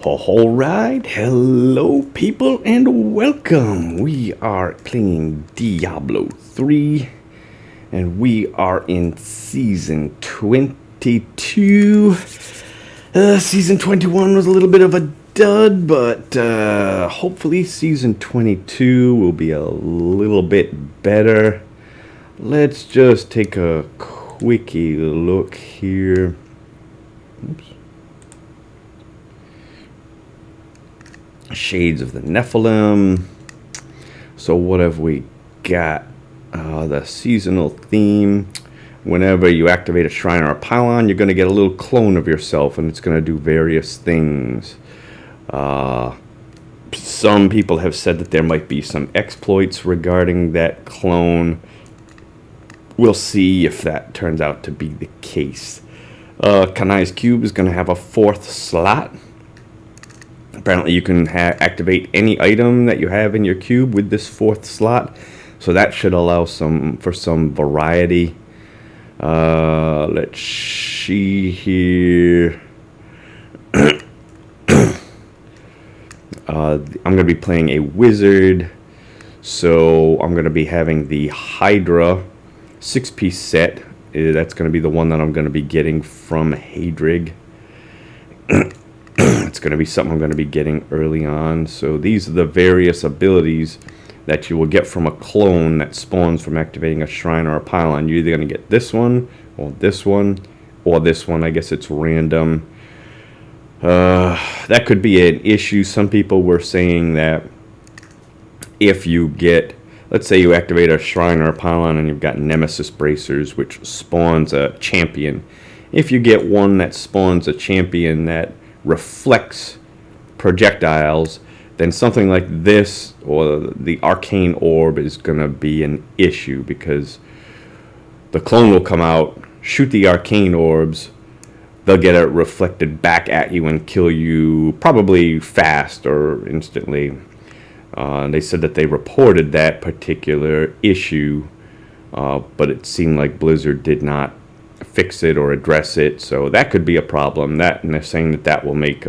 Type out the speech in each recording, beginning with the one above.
All right, hello people and welcome. We are playing Diablo 3 and we are in season 22. Season 21 was a little bit of a dud, but hopefully season 22 will be a little bit better. Let's just take a quickie look here. Oops. Shades of the Nephilim. So what have we got? The seasonal theme. Whenever you activate a shrine or a pylon, you're going to get a little clone of yourself, and it's going to do various things. Some people have said that there might be some exploits regarding that clone. We'll see if that turns out to be the case. Kanai's cube is going to have a 4th slot. Apparently you can activate any item that you have in your cube with this 4th slot, so that should allow for some variety. Let's see here. I'm going to be playing a wizard, so I'm going to be having the Hydra 6-piece set. That's going to be the one that I'm going to be getting from Hadrig. It's going to be something I'm going to be getting early on. So these are the various abilities that you will get from a clone that spawns from activating a shrine or a pylon. You're either going to get this one, or this one, or this one. I guess it's random. That could be an issue. Some people were saying that if you get, let's say you activate a shrine or a pylon and you've got Nemesis Bracers, which spawns a champion. If you get one that spawns a champion that reflects projectiles, then something like this or the arcane orb is going to be an issue, because the clone will come out, shoot the arcane orbs, they'll get it reflected back at you and kill you probably fast or instantly. They said that they reported that particular issue, but it seemed like Blizzard did not fix it or address it, so that could be a problem. That, and they're saying that will make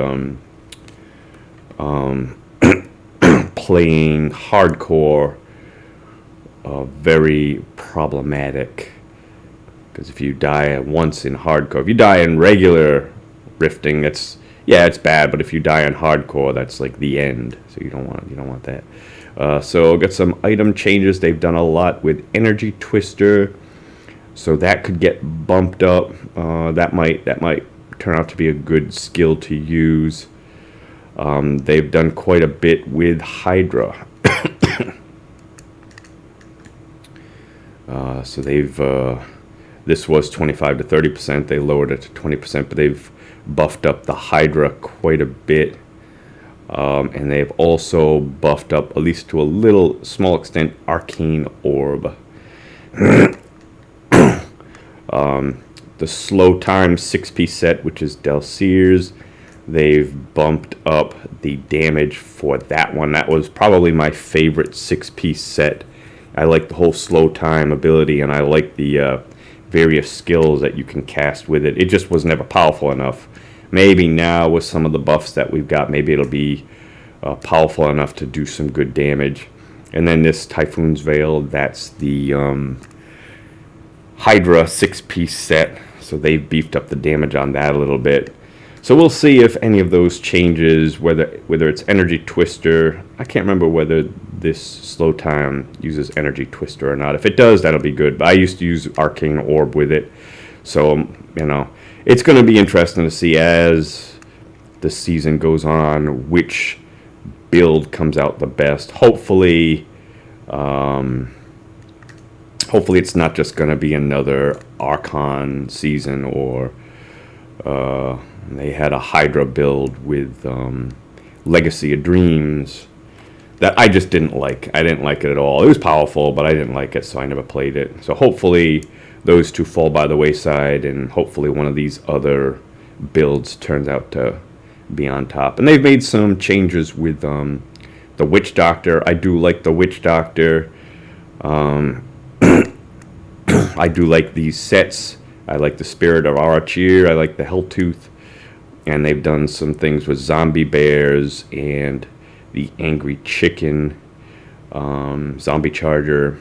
playing hardcore very problematic, because if you die once in hardcore, if you die in regular rifting, it's bad, but if you die in hardcore, that's like the end, so you don't want that. So got some item changes. They've done a lot with Energy Twister, so that could get bumped up. That might turn out to be a good skill to use. They've done quite a bit with Hydra. So they've this was 25 to 30%. They lowered it to 20%, but they've buffed up the Hydra quite a bit. And they've also buffed up, at least to a little small extent, Arcane Orb. The slow time 6-piece set, which is Delseer's, they've bumped up the damage for that one. That was probably my favorite 6-piece set. I like the whole slow time ability, and I like the various skills that you can cast with it. It just was never powerful enough. Maybe now with some of the buffs that we've got, maybe it'll be powerful enough to do some good damage. And then this Typhoon's Veil, that's the Hydra 6-piece set, so they've beefed up the damage on that a little bit. So we'll see if any of those changes, whether it's Energy Twister. I can't remember whether this slow time uses Energy Twister or not. If it does, that'll be good. But I used to use Arcane Orb with it, so it's going to be interesting to see as the season goes on which build comes out the best. Hopefully it's not just going to be another Archon season, or they had a Hydra build with Legacy of Dreams that I just didn't like. I didn't like it at all. It was powerful, but I didn't like it, so I never played it. So hopefully those two fall by the wayside, and hopefully one of these other builds turns out to be on top. And they've made some changes with the Witch Doctor. I do like the Witch Doctor. I do like these sets. I like the Spirit of Arachir. I like the Helltooth. and they've done some things with zombie bears and the angry chicken, zombie charger.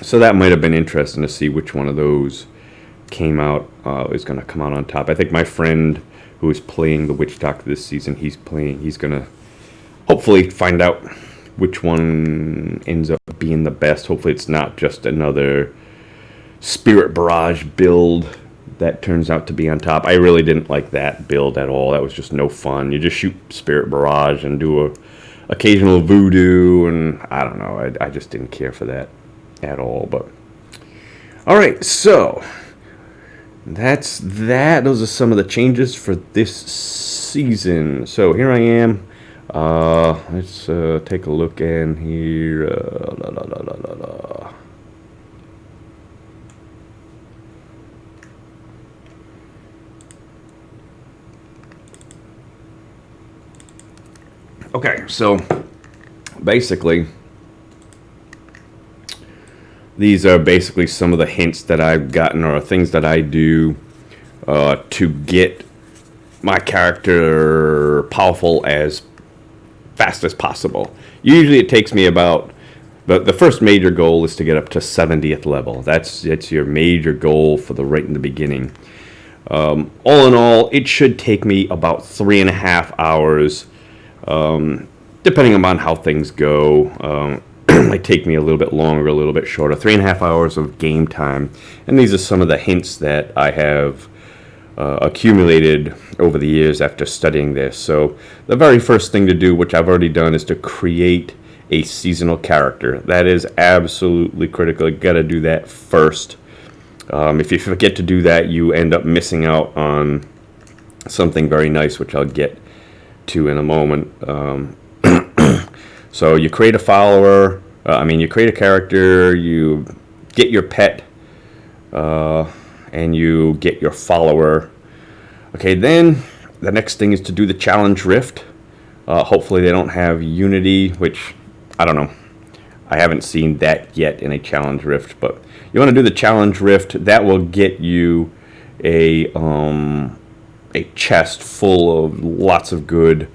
So that might have been interesting to see which one of those came out, is going to come out on top. I think my friend who is playing the Witch Doctor this season, he's going to hopefully find out which one ends up being the best. Hopefully it's not just another Spirit Barrage build that turns out to be on top. I really didn't like that build at all. That was just no fun. You just shoot Spirit Barrage and do a occasional voodoo, and I don't know. I just didn't care for that at all. But all right, so that's that. Those are some of the changes for this season. So here I am. Let's take a look in here. Okay, so basically, these are basically some of the hints that I've gotten, or things that I do to get my character powerful as fast as possible. Usually it takes me about, the first major goal is to get up to 70th level. That's your major goal for right in the beginning. All in all, it should take me about 3.5 hours, depending upon how things go. It might take me a little bit longer, a little bit shorter. 3.5 hours of game time. And these are some of the hints that I have accumulated over the years after studying this. So the very first thing to do, which I've already done, is to create a seasonal character. That is absolutely critical. You got to do that first. If you forget to do that, you end up missing out on something very nice, which I'll get to in a moment. So you create a follower. You create a character. You get your pet. And you get your follower. Okay, then the next thing is to do the challenge rift. Hopefully they don't have Unity, which I don't know. I haven't seen that yet in a challenge rift, but you want to do the challenge rift. That will get you a chest full of lots of good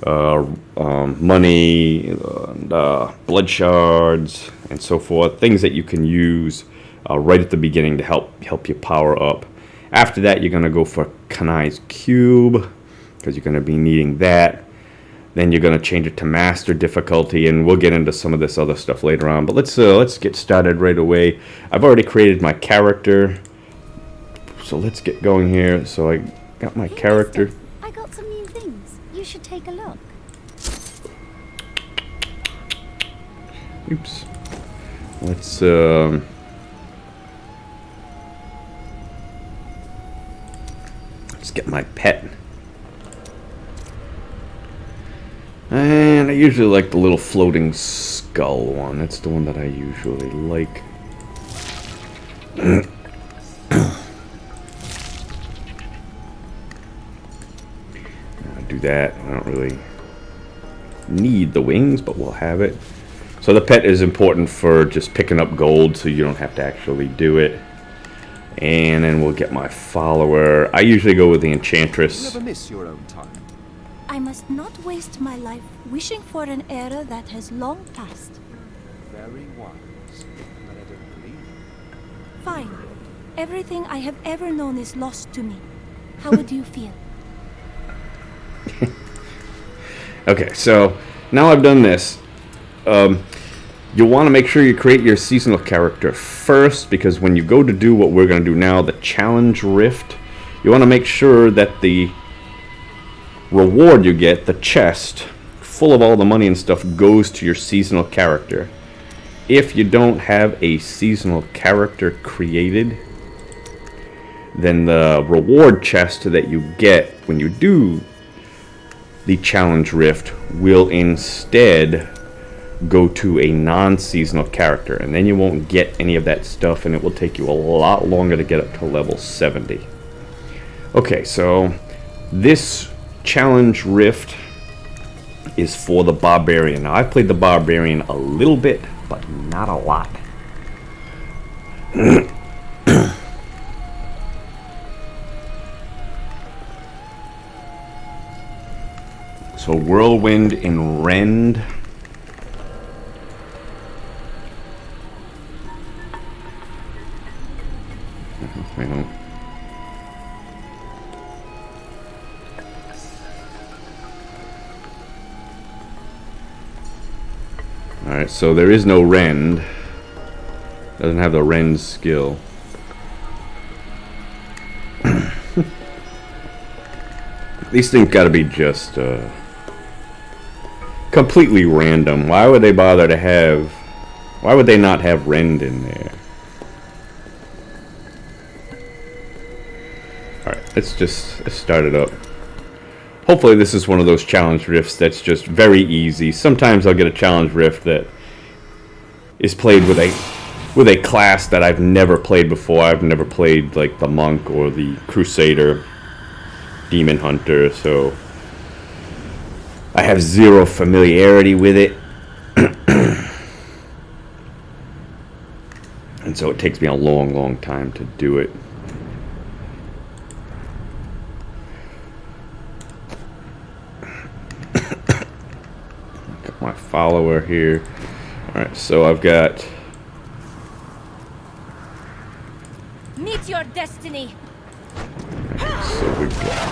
money, blood shards, and so forth. Things that you can use right at the beginning to help you power up. After that, you're going to go for Kanai's Cube, because you're going to be needing that. Then you're going to change it to Master difficulty, and we'll get into some of this other stuff later on. But let's get started right away. I've already created my character, so let's get going here. So I got my character. Mister, I got some new things. You should take a look. Oops. Let's get my pet. And I usually like the little floating skull one. That's the one that I usually like. I'll do that. I don't really need the wings, but we'll have it. So the pet is important for just picking up gold, so you don't have to actually do it. And then we'll get my follower. I usually go with the Enchantress. You never miss your own time. I must not waste my life wishing for an era that has long passed. Very wise, but I don't believe you. Fine. Everything I have ever known is lost to me. How would you feel? Okay, so now I've done this. You want to make sure you create your seasonal character first, because when you go to do what we're going to do now, the challenge rift, you want to make sure that the reward you get, the chest full of all the money and stuff, goes to your seasonal character. If you don't have a seasonal character created, then the reward chest that you get when you do the challenge rift will instead go to a non-seasonal character, and then you won't get any of that stuff, and it will take you a lot longer to get up to level 70. Okay, so this challenge rift is for the Barbarian. Now, I've played the Barbarian a little bit, but not a lot. So whirlwind and rend. Hang on. Alright, so there is no rend. Doesn't have the rend skill. These things gotta be just completely random. Why would they bother to have... Why would they not have rend in there? Alright, let's start it up. Hopefully this is one of those challenge rifts that's just very easy. Sometimes I'll get a challenge rift that is played with a class that I've never played before. I've never played like the monk or the crusader, demon hunter, so I have zero familiarity with it. And so it takes me a long time to do it. Got my follower here. Alright, so I've got... Meet your destiny. So we've got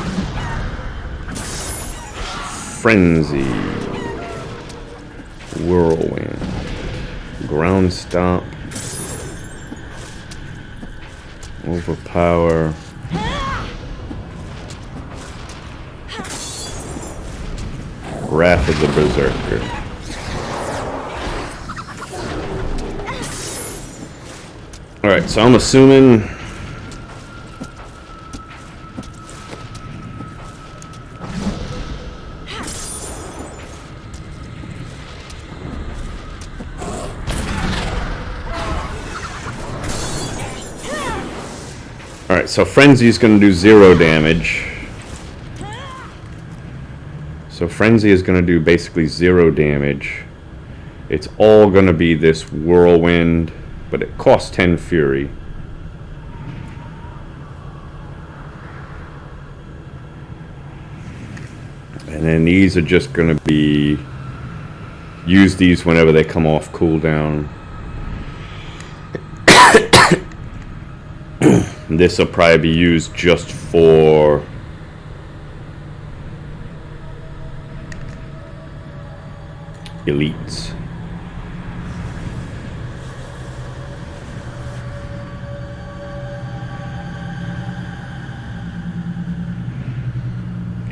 Frenzy, Whirlwind, Ground Stomp, Overpower, Wrath of the Berserker. Alright, so I'm assuming... Alright, so Frenzy is going to do 0 damage. So Frenzy is going to do basically 0 damage. It's all going to be this Whirlwind, but it costs 10 Fury. And then these are just going to be... Use these whenever they come off cooldown. This will probably be used just for elites.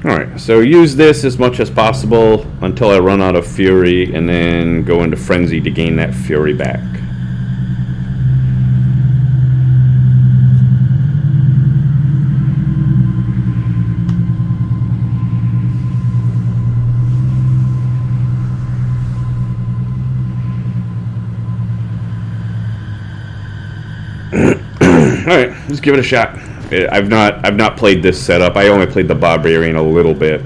Alright, so use this as much as possible until I run out of Fury, and then go into Frenzy to gain that Fury back. Alright, let's give it a shot. I've not played this setup. I only played the Barbarian a little bit.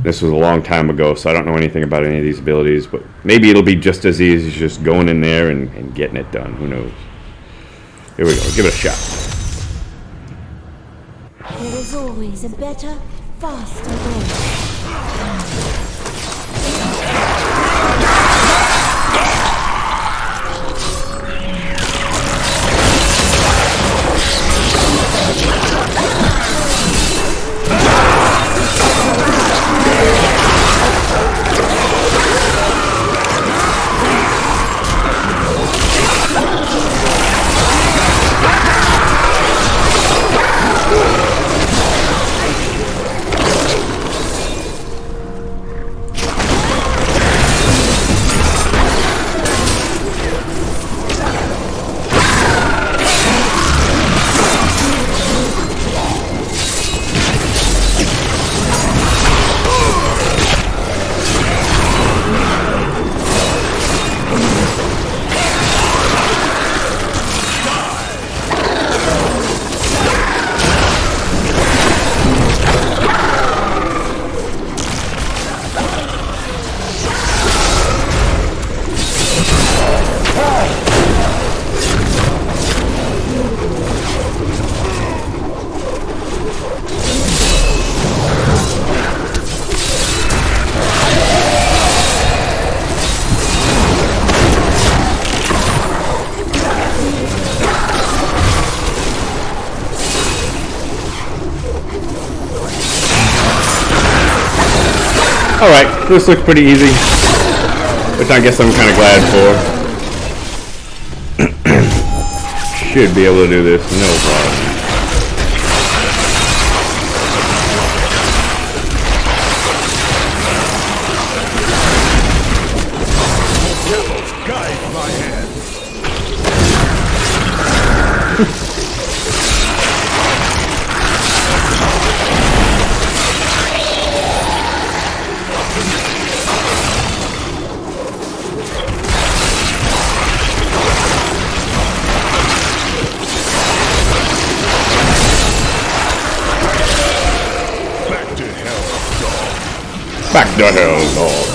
This was a long time ago, so I don't know anything about any of these abilities, but maybe it'll be just as easy as just going in there and getting it done. Who knows? Here we go. Give it a shot. There is always a better, faster way. Alright, this looks pretty easy. Which I guess I'm kind of glad for. Should be able to do this, no problem. Guide my hand. Back to hell, dog.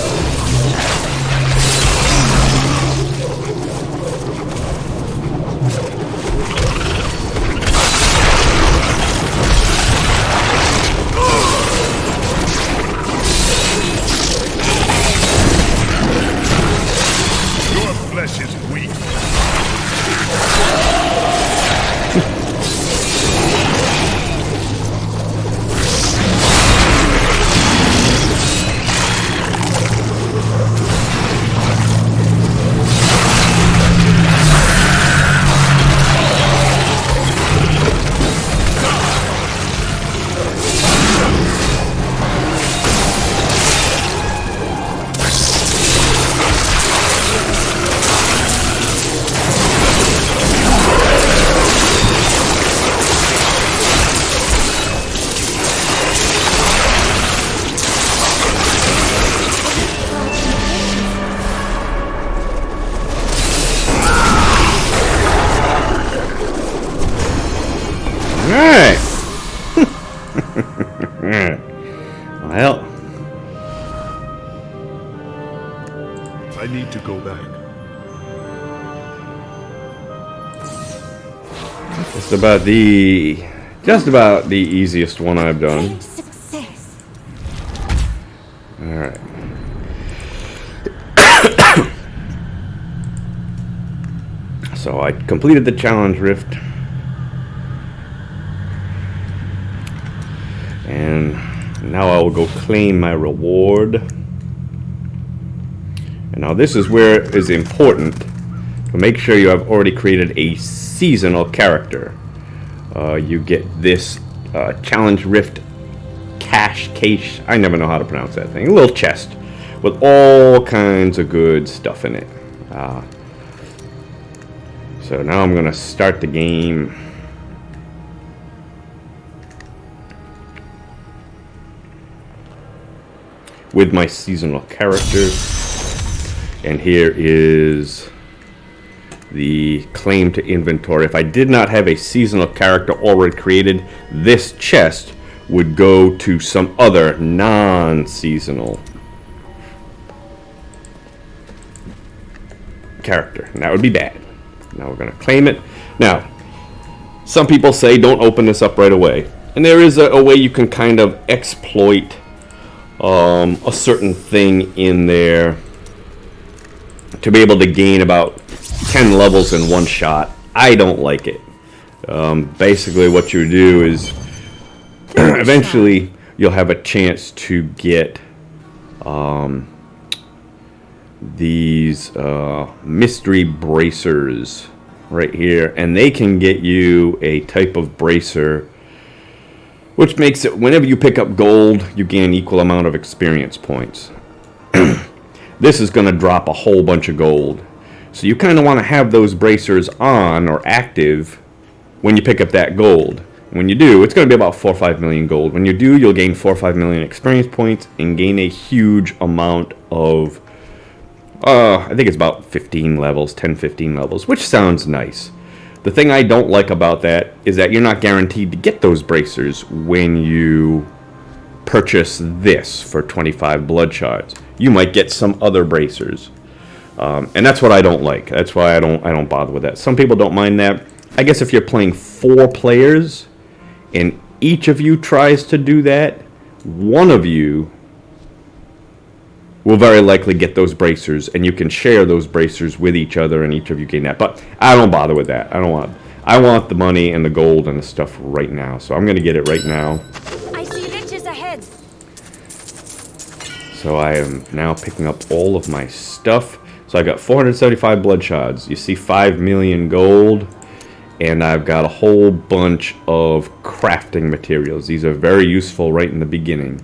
Your flesh is weak. Alright. Well, I need to go back. just about the easiest one I've done. Great success. Alright. So I completed the challenge rift. And now I will go claim my reward. And now this is where it is important to make sure you have already created a seasonal character. You get this challenge rift cache, I never know how to pronounce that thing, a little chest with all kinds of good stuff in it. So now I'm going to start the game. With my seasonal character. And here is the claim to inventory. If I did not have a seasonal character already created, this chest would go to some other non-seasonal character. And that would be bad. Now we're going to claim it. Now, some people say don't open this up right away. And there is a way you can kind of exploit a certain thing in there to be able to gain about 10 levels in one shot. I don't like it. Basically what you do is eventually you'll have a chance to get these mystery bracers right here, and they can get you a type of bracer which makes it whenever you pick up gold you gain an equal amount of experience points. This is going to drop a whole bunch of gold, so you kind of want to have those bracers on or active when you pick up that gold. When you do, it's going to be about 4 or 5 million gold. When you do, you'll gain 4 or 5 million experience points and gain a huge amount of I think it's about 15 levels, 10-15 levels, which sounds nice. The thing I don't like about that is that you're not guaranteed to get those bracers when you purchase this for 25 blood shards. You might get some other bracers, and that's what I don't like. That's why I don't bother with that. Some people don't mind that. I guess if you're playing 4 players and each of you tries to do that, one of you will very likely get those bracers, and you can share those bracers with each other, and each of you gain that. But I don't bother with that. I want the money and the gold and the stuff right now, so I'm going to get it right now. I see riches ahead. So I am now picking up all of my stuff. So I got 475 blood shards. You see 5 million gold. And I've got a whole bunch of crafting materials. These are very useful right in the beginning.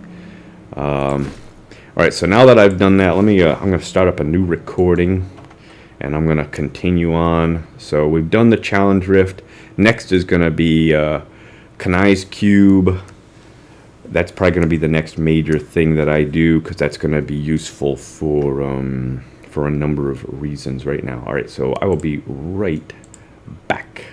Alright, so now that I've done that, I'm going to start up a new recording. And I'm going to continue on. So we've done the challenge rift. Next is going to be Kanai's Cube. That's probably going to be the next major thing that I do, because that's going to be useful for a number of reasons right now. Alright, so I will be right back.